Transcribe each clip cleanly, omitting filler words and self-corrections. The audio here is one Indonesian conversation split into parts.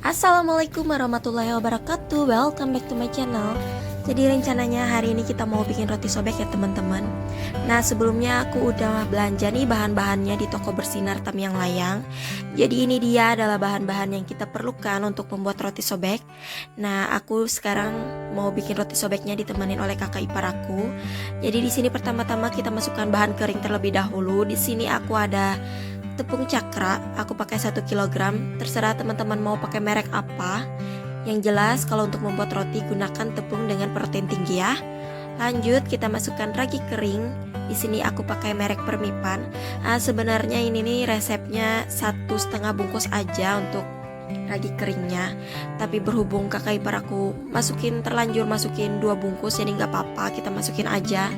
Assalamualaikum warahmatullahi wabarakatuh. Welcome back to my channel. Jadi rencananya hari ini kita mau bikin roti sobek ya teman-teman. Nah sebelumnya aku udah belanja nih bahan-bahannya di toko Bersinar Tamiang Layang. Jadi ini dia adalah bahan-bahan yang kita perlukan untuk membuat roti sobek. Nah aku sekarang mau bikin roti sobeknya ditemenin oleh kakak ipar aku. Jadi di sini pertama-tama kita masukkan bahan kering terlebih dahulu. Di sini aku ada tepung cakra, aku pakai 1 kg. Terserah teman-teman mau pakai merek apa. Yang jelas kalau untuk membuat roti gunakan tepung dengan protein tinggi ya. Lanjut kita masukkan ragi kering. Di sini aku pakai merek Permipan. Sebenarnya ini nih resepnya 1,5 bungkus aja untuk ragi keringnya. Tapi berhubung kakak ipar aku terlanjur masukin 2 bungkus, jadi nggak apa-apa, kita masukin aja.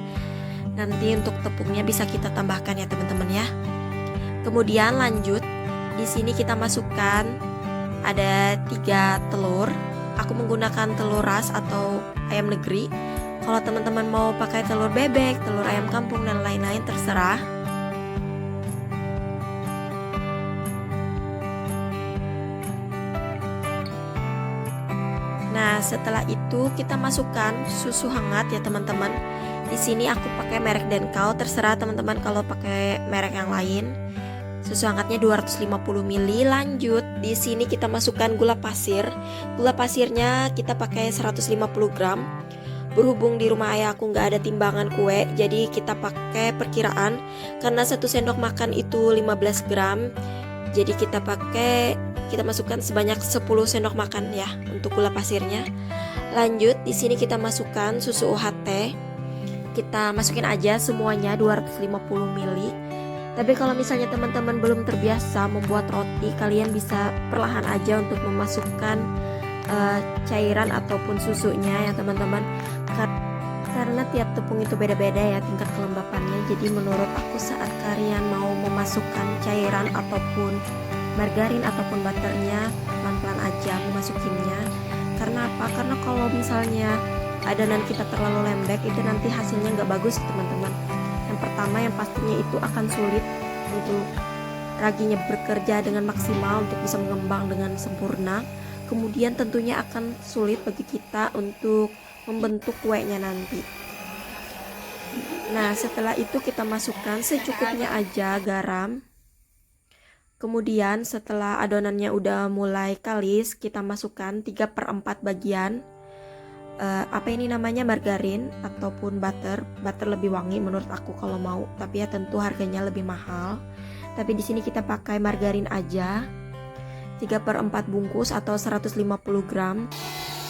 Nanti untuk tepungnya bisa kita tambahkan ya teman-teman ya. Kemudian lanjut, di sini kita masukkan ada 3 telur. Aku menggunakan telur ras atau ayam negeri. Kalau teman-teman mau pakai telur bebek, telur ayam kampung dan lain-lain terserah. Nah, setelah itu kita masukkan susu hangat ya teman-teman. Di sini aku pakai merek Denkau, terserah teman-teman kalau pakai merek yang lain. Susu hangatnya 250 ml. Lanjut, di sini kita masukkan gula pasir. Gula pasirnya kita pakai 150 gram. Berhubung di rumah ayah aku nggak ada timbangan kue, jadi kita pakai perkiraan. Karena 1 sendok makan itu 15 gram. Jadi kita masukkan sebanyak 10 sendok makan ya untuk gula pasirnya. Lanjut, di sini kita masukkan susu UHT. Kita masukin aja semuanya 250 ml. Tapi kalau misalnya teman-teman belum terbiasa membuat roti, kalian bisa perlahan aja untuk memasukkan cairan ataupun susunya ya teman-teman. Karena tiap tepung itu beda-beda ya tingkat kelembapannya. Jadi menurut aku saat kalian mau memasukkan cairan ataupun margarin ataupun butternya, pelan-pelan aja memasukinnya. Karena apa? Karena kalau misalnya adonan kita terlalu lembek, itu nanti hasilnya nggak bagus teman-teman. Yang pertama yang pastinya itu akan sulit untuk raginya bekerja dengan maksimal untuk bisa mengembang dengan sempurna. Kemudian tentunya akan sulit bagi kita untuk membentuk kuenya nanti. Nah setelah itu kita masukkan secukupnya aja garam. Kemudian setelah adonannya udah mulai kalis, kita masukkan 3/4 bagian margarin ataupun butter lebih wangi menurut aku kalau mau, tapi ya tentu harganya lebih mahal. Tapi di sini kita pakai margarin aja 3/4 bungkus atau 150 gram.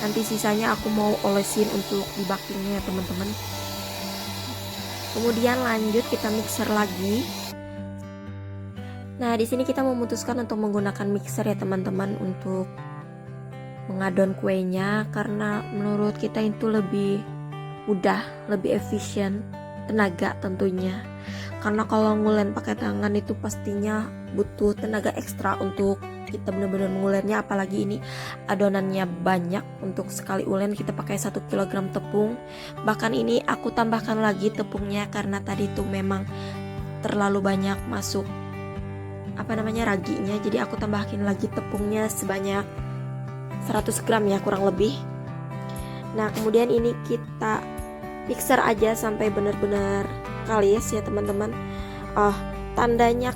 Nanti sisanya aku mau olesin untuk di bakingnya ya teman-teman. Kemudian lanjut kita mixer lagi. Nah di sini kita memutuskan untuk menggunakan mixer ya teman-teman untuk mengadon kuenya, karena menurut kita itu lebih mudah, lebih efisien tenaga tentunya. Karena kalau ngulen pakai tangan itu pastinya butuh tenaga ekstra untuk kita benar-benar mengulennya, apalagi ini adonannya banyak. Untuk sekali ulen kita pakai 1 kg tepung. Bahkan ini aku tambahkan lagi tepungnya karena tadi itu memang terlalu banyak masuk raginya, jadi aku tambahin lagi tepungnya sebanyak 100 gram ya kurang lebih. Nah kemudian ini kita mixer aja sampai benar-benar kalis ya teman-teman. Tandanya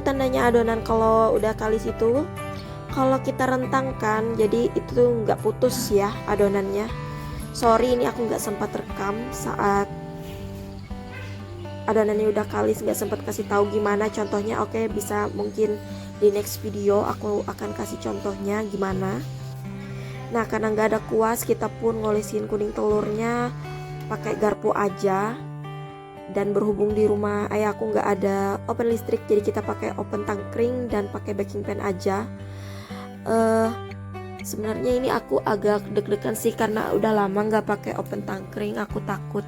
tandanya adonan kalau udah kalis itu kalau kita rentangkan, jadi itu nggak putus ya adonannya. Sorry ini aku nggak sempat rekam saat adonannya udah kalis, nggak sempat kasih tahu gimana contohnya. Oke, bisa mungkin di next video aku akan kasih contohnya gimana. Nah karena nggak ada kuas, kita pun ngolesin kuning telurnya pakai garpu aja. Dan berhubung di rumah ayah aku nggak ada oven listrik, jadi kita pakai oven tangkring dan pakai baking pan aja. Sebenarnya ini aku agak deg-degan sih karena udah lama nggak pakai oven tangkring. Aku takut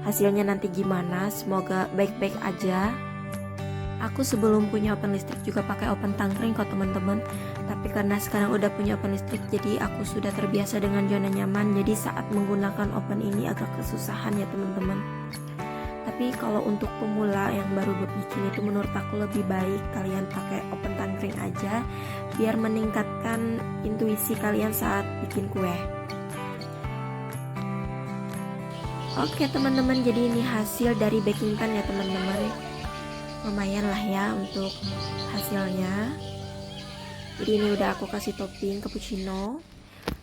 hasilnya nanti gimana. Semoga baik-baik aja. Aku sebelum punya oven listrik juga pakai oven tangkring kok teman-teman. Tapi karena sekarang udah punya oven listrik, jadi aku sudah terbiasa dengan zona nyaman. Jadi saat menggunakan oven ini agak kesusahan ya teman-teman. Tapi Tapi kalau untuk pemula yang baru bikin itu menurut aku lebih baik kalian pakai open tangkring aja, biar meningkatkan intuisi kalian saat bikin kue. Oke teman-teman, jadi ini hasil dari baking pan ya teman-teman. Lumayan lah ya untuk hasilnya. Jadi ini udah aku kasih topping cappuccino.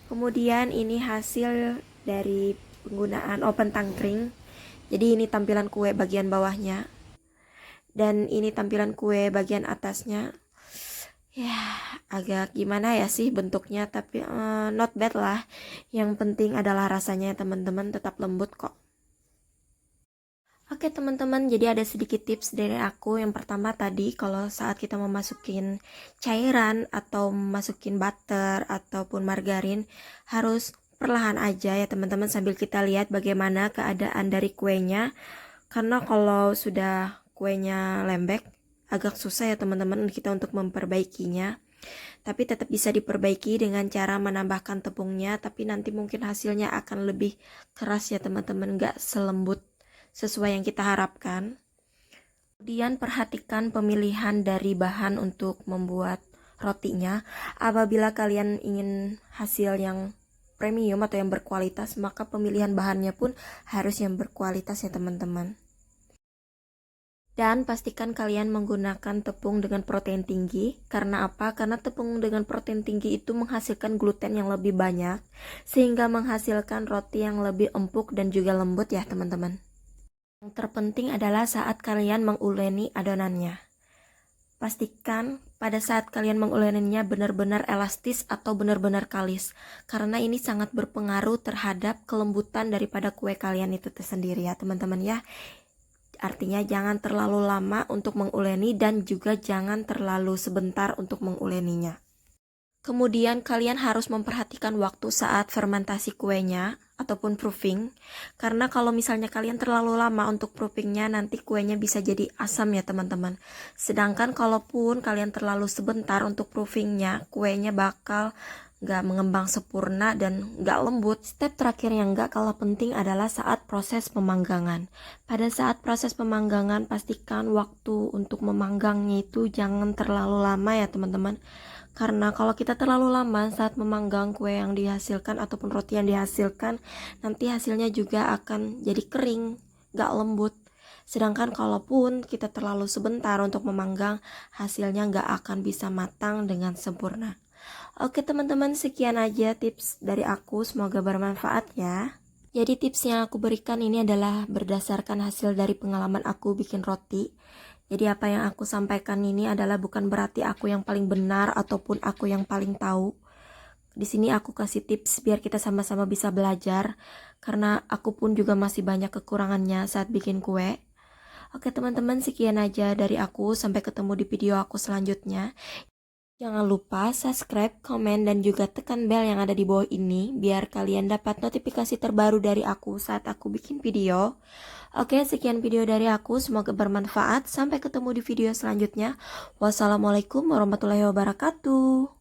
Kemudian ini hasil dari penggunaan open tangkring. Jadi ini tampilan kue bagian bawahnya, dan ini tampilan kue bagian atasnya. Ya agak gimana ya sih bentuknya, tapi not bad lah. Yang penting adalah rasanya teman-teman, tetap lembut kok. Oke teman-teman, jadi ada sedikit tips dari aku. Yang pertama tadi, kalau saat kita memasukin cairan atau masukin butter ataupun margarin, harus perlahan aja ya teman-teman, sambil kita lihat bagaimana keadaan dari kuenya. Karena kalau sudah kuenya lembek, agak susah ya teman-teman kita untuk memperbaikinya. Tapi tetap bisa diperbaiki dengan cara menambahkan tepungnya, tapi nanti mungkin hasilnya akan lebih keras ya teman-teman, gak selembut sesuai yang kita harapkan. Kemudian perhatikan pemilihan dari bahan untuk membuat rotinya. Apabila kalian ingin hasil yang premium atau yang berkualitas, maka pemilihan bahannya pun harus yang berkualitas ya teman-teman. Dan pastikan kalian menggunakan tepung dengan protein tinggi. Karena apa? Karena tepung dengan protein tinggi itu menghasilkan gluten yang lebih banyak, sehingga menghasilkan roti yang lebih empuk dan juga lembut ya teman-teman. Yang terpenting adalah saat kalian menguleni adonannya. Pastikan pada saat kalian menguleninya benar-benar elastis atau benar-benar kalis, karena ini sangat berpengaruh terhadap kelembutan daripada kue kalian itu tersendiri ya teman-teman ya. Artinya jangan terlalu lama untuk menguleni dan juga jangan terlalu sebentar untuk menguleninya. Kemudian kalian harus memperhatikan waktu saat fermentasi kuenya ataupun proofing, karena kalau misalnya kalian terlalu lama untuk proofingnya, nanti kuenya bisa jadi asam ya teman-teman. Sedangkan kalaupun kalian terlalu sebentar untuk proofingnya, kuenya bakal gak mengembang sempurna dan gak lembut. Step terakhir yang gak kalah penting adalah saat proses pemanggangan. Pada saat proses pemanggangan, pastikan waktu untuk memanggangnya itu jangan terlalu lama ya teman-teman. Karena kalau kita terlalu lama saat memanggang kue yang dihasilkan ataupun roti yang dihasilkan, nanti hasilnya juga akan jadi kering, gak lembut. Sedangkan kalaupun kita terlalu sebentar untuk memanggang, hasilnya gak akan bisa matang dengan sempurna. Oke teman-teman, sekian aja tips dari aku, semoga bermanfaat ya. Jadi tips yang aku berikan ini adalah berdasarkan hasil dari pengalaman aku bikin roti. Jadi apa yang aku sampaikan ini adalah bukan berarti aku yang paling benar ataupun aku yang paling tahu. Di sini aku kasih tips biar kita sama-sama bisa belajar, karena aku pun juga masih banyak kekurangannya saat bikin kue. Oke teman-teman, sekian aja dari aku, sampai ketemu di video aku selanjutnya. Jangan lupa subscribe, komen, dan juga tekan bel yang ada di bawah ini biar kalian dapat notifikasi terbaru dari aku saat aku bikin video. Oke, sekian video dari aku, semoga bermanfaat. Sampai ketemu di video selanjutnya. Wassalamualaikum warahmatullahi wabarakatuh.